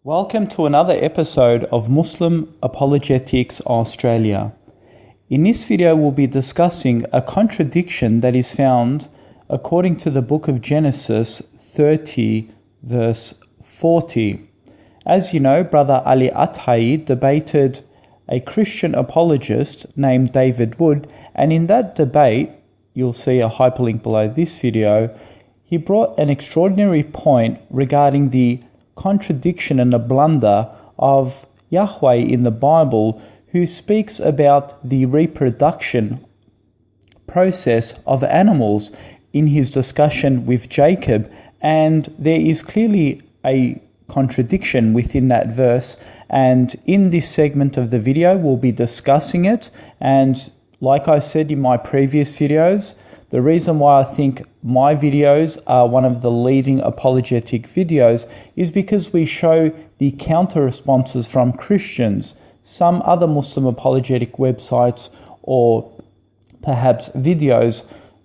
Welcome to another episode of Muslim Apologetics Australia. In this video, we'll be discussing a contradiction that is found according to the book of Genesis 30, verse 40. As you know, Brother Ali Atai debated a Christian apologist named David Wood, and in that debate, you'll see a hyperlink below this video, he brought an extraordinary point regarding the contradiction and a blunder of Yahweh in the Bible, who speaks about the reproduction process of animals in his discussion with Jacob, and there is clearly a contradiction within that verse, and in this segment of the video we'll be discussing it. And like I said in my previous videos, the reason why I think my videos are one of the leading apologetic videos is because we show the counter responses from Christians. Some other Muslim apologetic websites or perhaps videos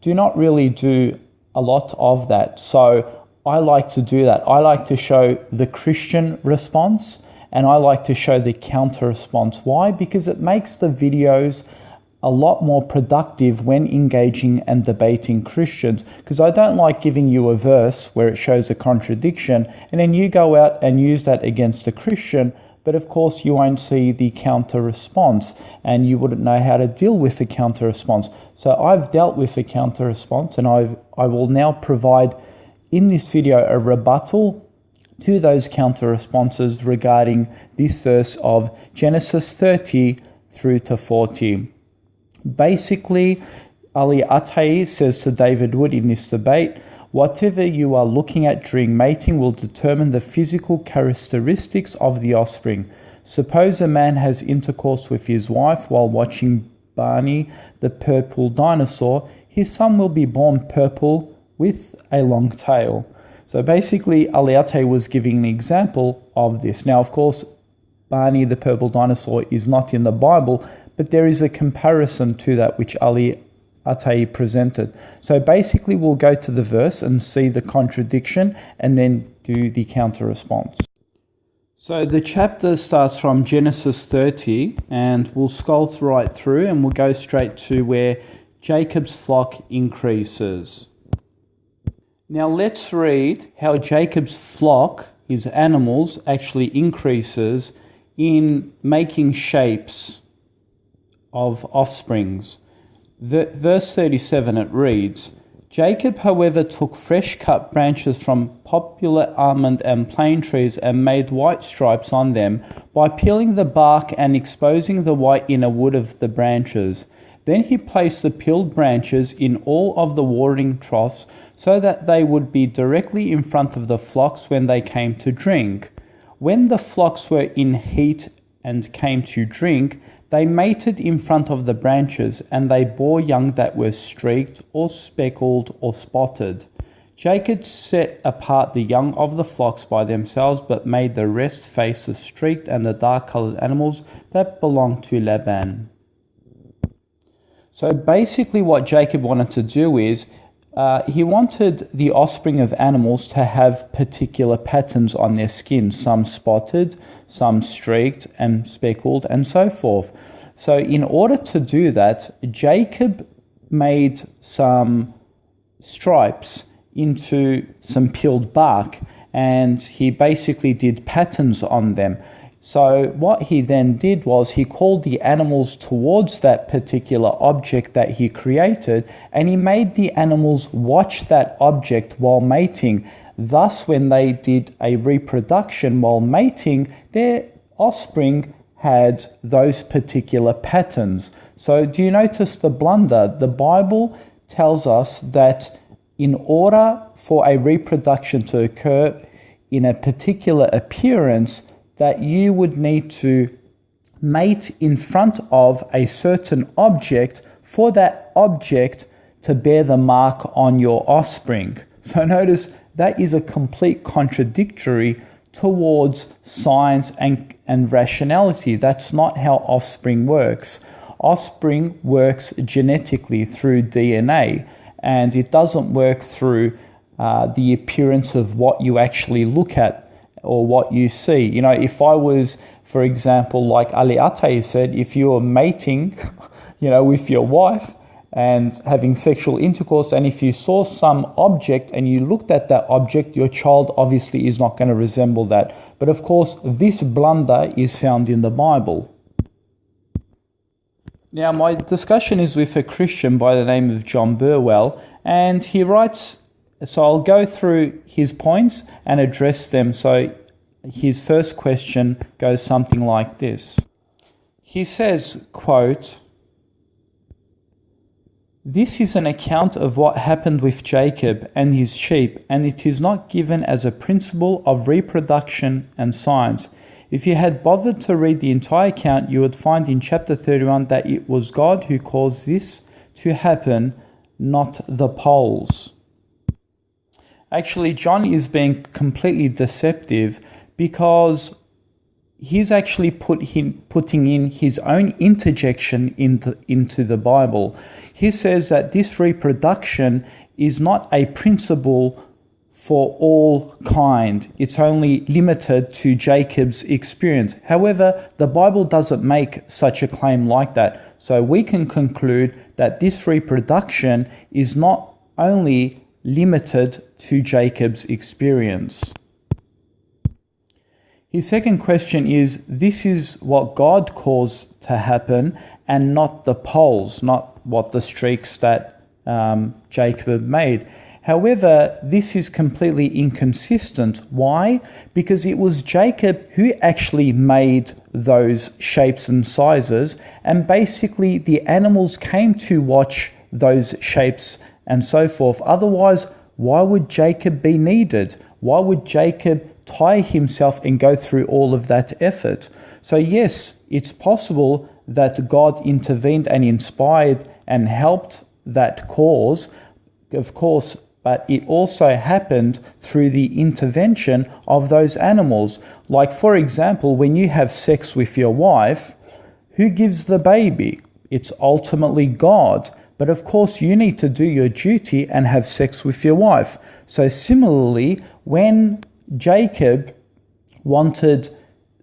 do not really do a lot of that. So I like to do that. I like to show the Christian response and I like to show the counter response. Why? Because it makes the videos a lot more productive when engaging and debating Christians, because I don't like giving you a verse where it shows a contradiction and then you go out and use that against a Christian, but of course you won't see the counter response and you wouldn't know how to deal with a counter response. So I've dealt with a counter response, and I will now provide in this video a rebuttal to those counter responses regarding this verse of Genesis 30 through to 40. Basically, Ali Atai says to David Wood in this debate, whatever you are looking at during mating will determine the physical characteristics of the offspring. Suppose a man has intercourse with his wife while watching Barney, the purple dinosaur. His son will be born purple with a long tail. So basically, Ali Atai was giving an example of this. Now, of course, Barney, the purple dinosaur, is not in the Bible, but there is a comparison to that which Ali Atai presented. So basically we'll go to the verse and see the contradiction and then do the counter response. So the chapter starts from Genesis 30 and we'll scroll right through and we'll go straight to where Jacob's flock increases. Now let's read how Jacob's flock, his animals, actually increases in making shapes of offsprings. Verse 37, it reads, Jacob, however, took fresh cut branches from popular almond and plane trees and made white stripes on them by peeling the bark and exposing the white inner wood of the branches. Then he placed the peeled branches in all of the watering troughs so that they would be directly in front of the flocks when they came to drink. When the flocks were in heat and came to drink, they mated in front of the branches, and they bore young that were streaked or speckled or spotted. Jacob set apart the young of the flocks by themselves, but made the rest face the streaked and the dark-colored animals that belonged to Laban. So basically what Jacob wanted to do is, he wanted the offspring of animals to have particular patterns on their skin, some spotted, some streaked and speckled, and so forth. So in order to do that, Jacob made some stripes into some peeled bark, and he basically did patterns on them. So what he then did was he called the animals towards that particular object that he created, and he made the animals watch that object while mating. Thus, when they did a reproduction while mating, their offspring had those particular patterns. So do you notice the blunder? The Bible tells us that in order for a reproduction to occur in a particular appearance, that you would need to mate in front of a certain object for that object to bear the mark on your offspring. So notice that is a complete contradictory towards science and rationality. That's not how offspring works. Offspring works genetically through DNA, and it doesn't work through the appearance of what you actually look at or what you see. If I was, for example, like Ali Atai said, if you were mating, with your wife and having sexual intercourse, and if you saw some object and you looked at that object, your child obviously is not going to resemble that. But of course, this blunder is found in the Bible. Now, my discussion is with a Christian by the name of John Burwell, and he writes, so I'll go through his points and address them. So his first question goes something like this. He says, quote, "This is an account of what happened with Jacob and his sheep, and it is not given as a principle of reproduction and science. If you had bothered to read the entire account, you would find in chapter 31 that it was God who caused this to happen, not the poles." Actually, John is being completely deceptive because he's actually putting in his own interjection into the Bible. He says that this reproduction is not a principle for all kind. It's only limited to Jacob's experience. However, the Bible doesn't make such a claim like that. So we can conclude that this reproduction is not only limited to Jacob's experience. His second question is, this is what God caused to happen and not the poles, not what the streaks that Jacob made. However, this is completely inconsistent. Why? Because it was Jacob who actually made those shapes and sizes, and basically the animals came to watch those shapes and so forth. Otherwise, why would Jacob be needed? Why would Jacob tie himself and go through all of that effort? So yes, it's possible that God intervened and inspired and helped that cause, of course, but it also happened through the intervention of those animals. Like, for example, when you have sex with your wife, who gives the baby? It's ultimately God. But of course, you need to do your duty and have sex with your wife. So similarly, when Jacob wanted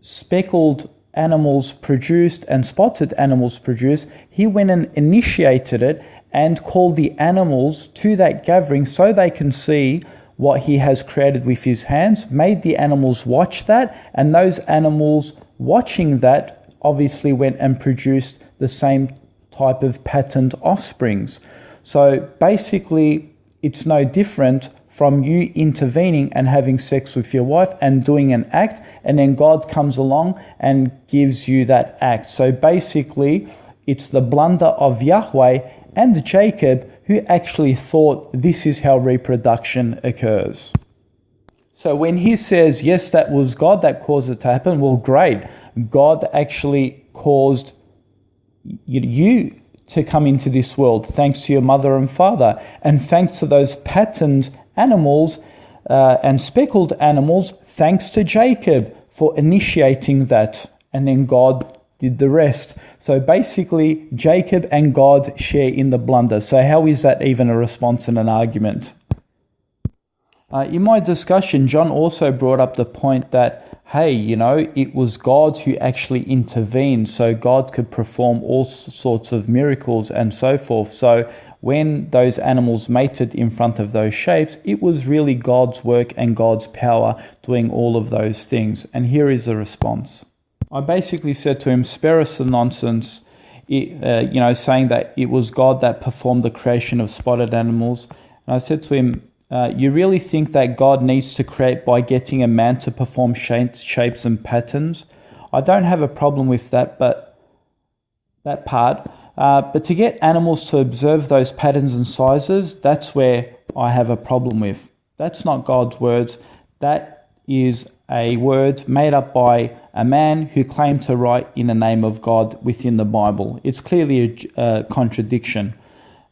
speckled animals produced and spotted animals produced, he went and initiated it and called the animals to that gathering so they can see what he has created with his hands, made the animals watch that, and those animals watching that obviously went and produced the same type of patterned offsprings. So basically, it's no different from you intervening and having sex with your wife and doing an act, and then God comes along and gives you that act. So basically, it's the blunder of Yahweh and Jacob who actually thought this is how reproduction occurs. So when he says, yes, that was God that caused it to happen, well, great. God actually caused you to come into this world thanks to your mother and father, and thanks to those patterned animals and speckled animals, thanks to Jacob for initiating that, and then God did the rest. So basically, Jacob and God share in the blunder. So how is that even a response and an argument? In my discussion, John also brought up the point that, hey, it was God who actually intervened, so God could perform all sorts of miracles and so forth. So when those animals mated in front of those shapes, it was really God's work and God's power doing all of those things. And here is the response. I basically said to him, spare us the nonsense, saying that it was God that performed the creation of spotted animals. And I said to him, you really think that God needs to create by getting a man to perform shapes and patterns? I don't have a problem with that, but that part. But to get animals to observe those patterns and sizes, that's where I have a problem with. That's not God's words. That is a word made up by a man who claimed to write in the name of God within the Bible. It's clearly a contradiction.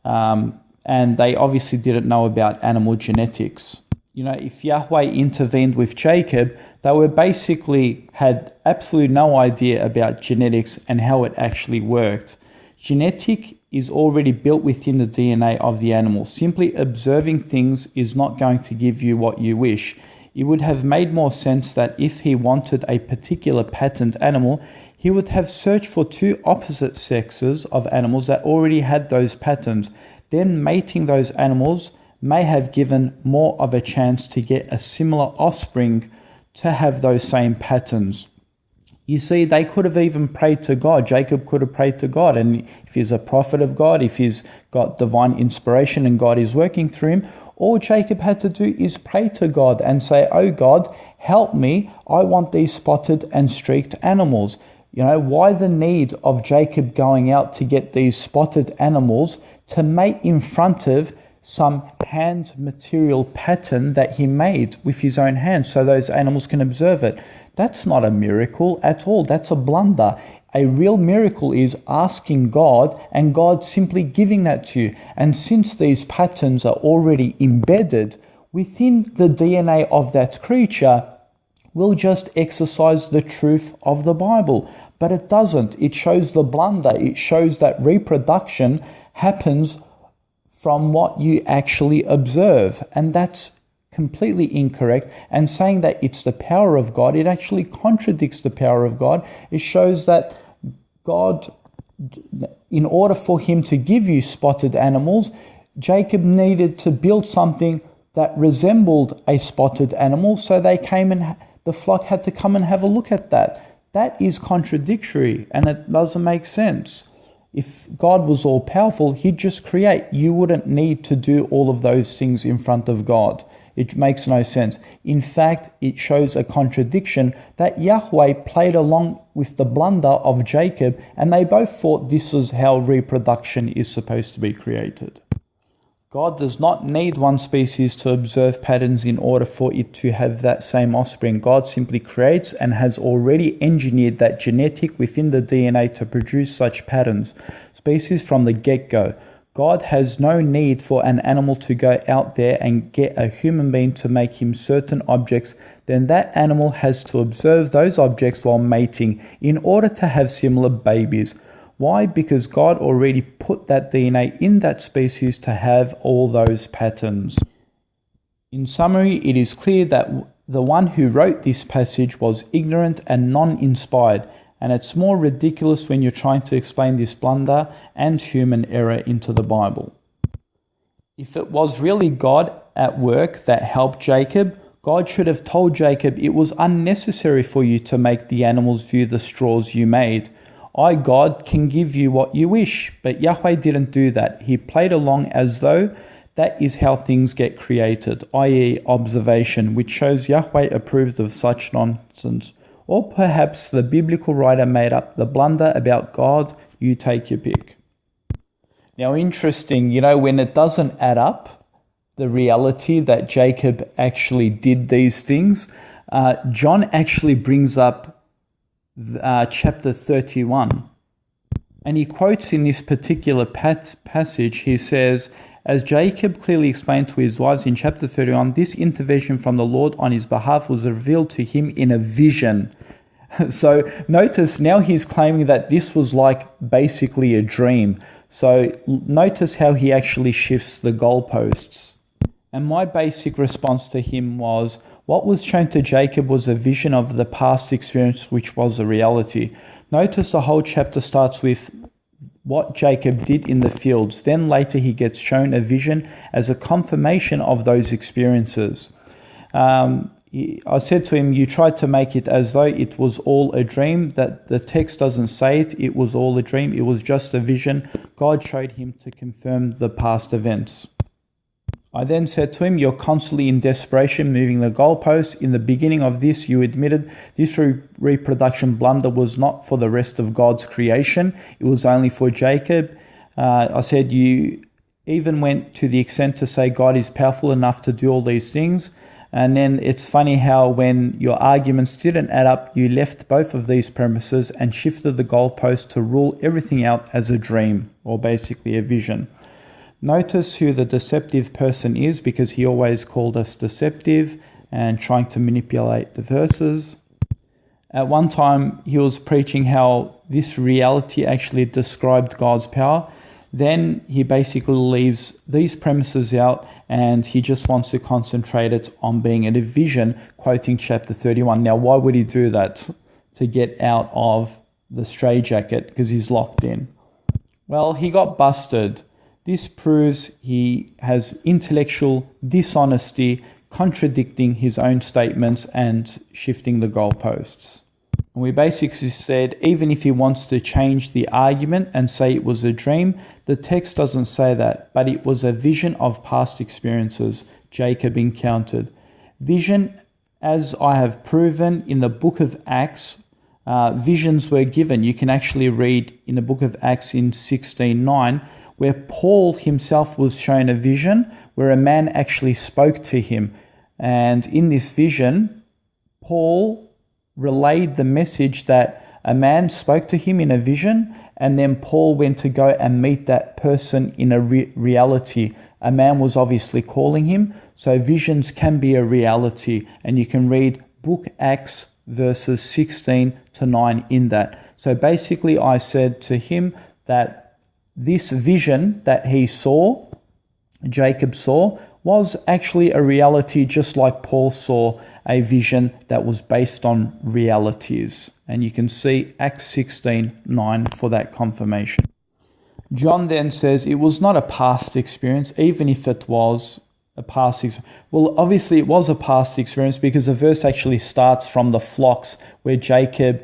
And they obviously didn't know about animal genetics. If Yahweh intervened with Jacob, they were basically had absolutely no idea about genetics and how it actually worked. Genetic is already built within the DNA of the animal. Simply observing things is not going to give you what you wish. it would have made more sense that if he wanted a particular patterned animal, he would have searched for two opposite sexes of animals that already had those patterns. Then mating those animals may have given more of a chance to get a similar offspring to have those same patterns. You see, they could have even prayed to God. Jacob could have prayed to God. And if he's a prophet of God, if he's got divine inspiration and God is working through him, all Jacob had to do is pray to God and say, "Oh God, help me. I want these spotted and streaked animals." Why the need of Jacob going out to get these spotted animals to mate in front of some hand material pattern that he made with his own hands so those animals can observe it? That's not a miracle at all. That's a blunder. A real miracle is asking God and God simply giving that to you. And since these patterns are already embedded within the DNA of that creature, we'll just exercise the truth of the Bible. But it doesn't. It shows the blunder. It shows that reproduction happens from what you actually observe. And that's completely incorrect. And saying that it's the power of God, it actually contradicts the power of God. It shows that God, in order for him to give you spotted animals, Jacob needed to build something that resembled a spotted animal, so the flock had to come and have a look at that. That is contradictory, and it doesn't make sense. If God was all powerful, he'd just create. You wouldn't need to do all of those things in front of God. It makes no sense. In fact, it shows a contradiction that Yahweh played along with the blunder of Jacob, and they both thought this is how reproduction is supposed to be created. God does not need one species to observe patterns in order for it to have that same offspring. God simply creates and has already engineered that genetic within the DNA to produce such patterns. Species from the get-go. God has no need for an animal to go out there and get a human being to make him certain objects. Then that animal has to observe those objects while mating in order to have similar babies. Why? Because God already put that DNA in that species to have all those patterns. In summary, it is clear that the one who wrote this passage was ignorant and non-inspired, and it's more ridiculous when you're trying to explain this blunder and human error into the Bible. If it was really God at work that helped Jacob, God should have told Jacob it was unnecessary for you to make the animals view the straws you made. I, God, can give you what you wish. But Yahweh didn't do that. He played along as though that is how things get created, i.e. observation, which shows Yahweh approved of such nonsense. Or perhaps the biblical writer made up the blunder about God. You take your pick. Now, interesting, when it doesn't add up, the reality that Jacob actually did these things, John actually brings up chapter 31. And he quotes in this particular passage, he says, as Jacob clearly explained to his wives in chapter 31, this intervention from the Lord on his behalf was revealed to him in a vision. So notice now he's claiming that this was like basically a dream. So notice how he actually shifts the goalposts. And my basic response to him was, what was shown to Jacob was a vision of the past experience, which was a reality. Notice the whole chapter starts with what Jacob did in the fields. Then later he gets shown a vision as a confirmation of those experiences. I said to him, you tried to make it as though it was all a dream. That the text doesn't say it was all a dream. It was just a vision. God showed him to confirm the past events. I then said to him, you're constantly in desperation, moving the goalposts. In the beginning of this, you admitted this reproduction blunder was not for the rest of God's creation. It was only for Jacob. I said you even went to the extent to say God is powerful enough to do all these things. And then it's funny how when your arguments didn't add up, you left both of these premises and shifted the goalpost to rule everything out as a dream, or basically a vision. Notice who the deceptive person is, because he always called us deceptive and trying to manipulate the verses. At one time, he was preaching how this reality actually described God's power. then he basically leaves these premises out and he just wants to concentrate it on being a vision, quoting chapter 31. Now, why would he do that? To get out of the straitjacket, because he's locked in. Well, he got busted. This proves he has intellectual dishonesty, contradicting his own statements and shifting the goalposts. And we basically said, even if he wants to change the argument and say it was a dream, the text doesn't say that, but it was a vision of past experiences Jacob encountered. Vision, as I have proven in the book of Acts, visions were given. You can actually read in the book of Acts in 16:9, where Paul himself was shown a vision where a man actually spoke to him. And in this vision, Paul relayed the message that a man spoke to him in a vision, and then Paul went to go and meet that person in a reality. A man was obviously calling him, so visions can be a reality, and you can read book Acts verses 16 to 9 in that. So basically I said to him that this vision that he saw, Jacob saw, was actually a reality, just like Paul saw a vision that was based on realities. And you can see Acts 16:9 for that confirmation. John then says it was not a past experience, even if it was a past experience. Well, obviously it was a past experience, because the verse actually starts from the flocks where Jacob,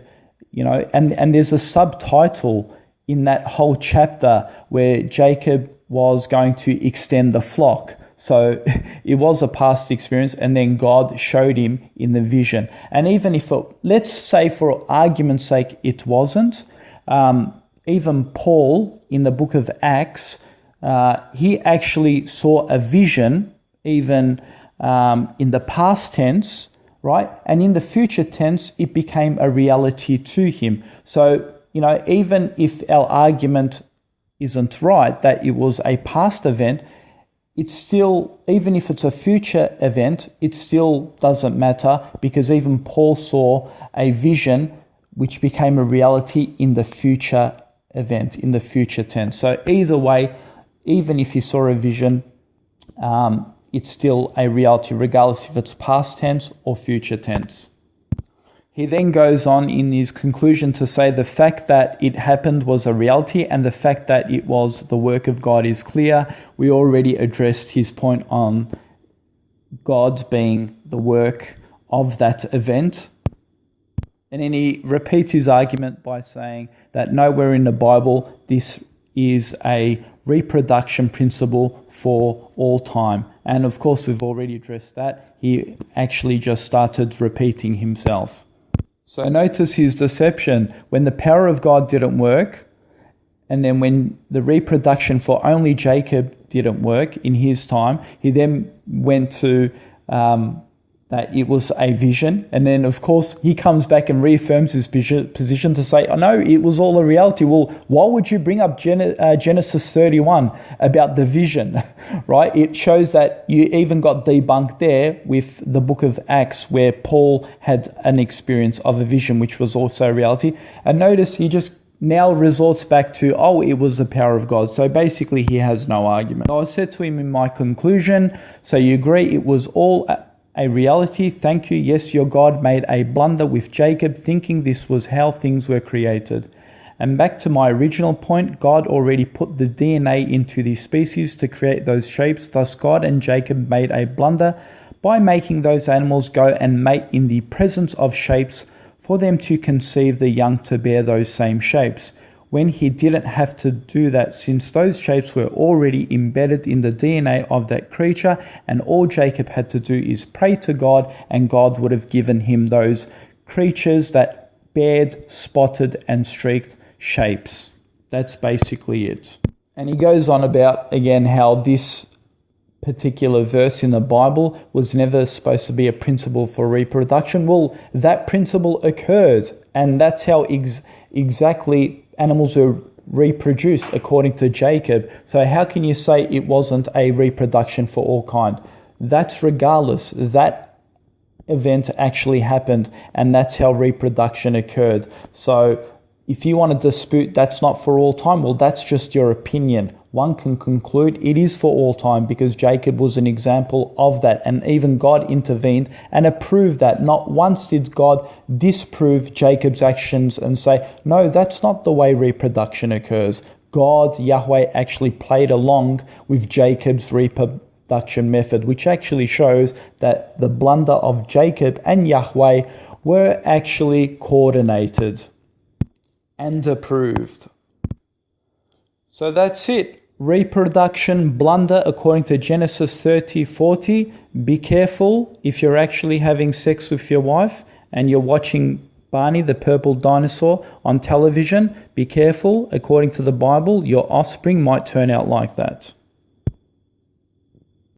and there's a subtitle in that whole chapter where Jacob was going to extend the flock. So it was a past experience, and then God showed him in the vision. And even if, let's say for argument's sake, it wasn't, even Paul in the book of Acts, he actually saw a vision, even in the past tense, right? And in the future tense, it became a reality to him. So, even if our argument isn't right, that it was a past event, it's still, even if it's a future event, it still doesn't matter, because even Paul saw a vision which became a reality in the future event, in the future tense. So either way, even if he saw a vision, it's still a reality, regardless if it's past tense or future tense. He then goes on in his conclusion to say the fact that it happened was a reality, and the fact that it was the work of God is clear. We already addressed his point on God being the work of that event. And then he repeats his argument by saying that nowhere in the Bible this is a reproduction principle for all time. And of course, we've already addressed that. He actually just started repeating himself. So notice his deception. When the power of God didn't work, and then when the reproduction for only Jacob didn't work in his time, he then went to that it was a vision. And then, of course, he comes back and reaffirms his position to say, oh, no, it was all a reality. Well, why would you bring up Genesis 31 about the vision, right? It shows that you even got debunked there with the book of Acts, where Paul had an experience of a vision, which was also a reality. And notice he just now resorts back to, oh, it was the power of God. So basically, he has no argument. So I said to him in my conclusion, so you agree it was all a reality? Thank you. Yes, your God made a blunder with Jacob, thinking this was how things were created. And back to my original point, God already put the DNA into the species to create those shapes. Thus, God and Jacob made a blunder by making those animals go and mate in the presence of shapes for them to conceive the young to bear those same shapes, when he didn't have to do that, since those shapes were already embedded in the DNA of that creature, and all Jacob had to do is pray to God, and God would have given him those creatures that bared, spotted, and streaked shapes. That's basically it. And he goes on about, again, how this particular verse in the Bible was never supposed to be a principle for reproduction. Well, that principle occurred, and that's how exactly animals are reproduced according to Jacob. So how can you say it wasn't a reproduction for all kind? That's regardless. That event actually happened, and that's how reproduction occurred. So if you want to dispute that's not for all time, well, that's just your opinion one can conclude it is for all time, because Jacob was an example of that, and even God intervened and approved that. Not once did God disprove Jacob's actions and say, no, that's not the way reproduction occurs. God, Yahweh, actually played along with Jacob's reproduction method, which actually shows that the blunder of Jacob and Yahweh were actually coordinated and approved. So that's it. Reproduction blunder according to Genesis 30:40. Be careful if you're actually having sex with your wife and you're watching Barney the purple dinosaur on television. Be careful. According to the Bible, your offspring might turn out like that.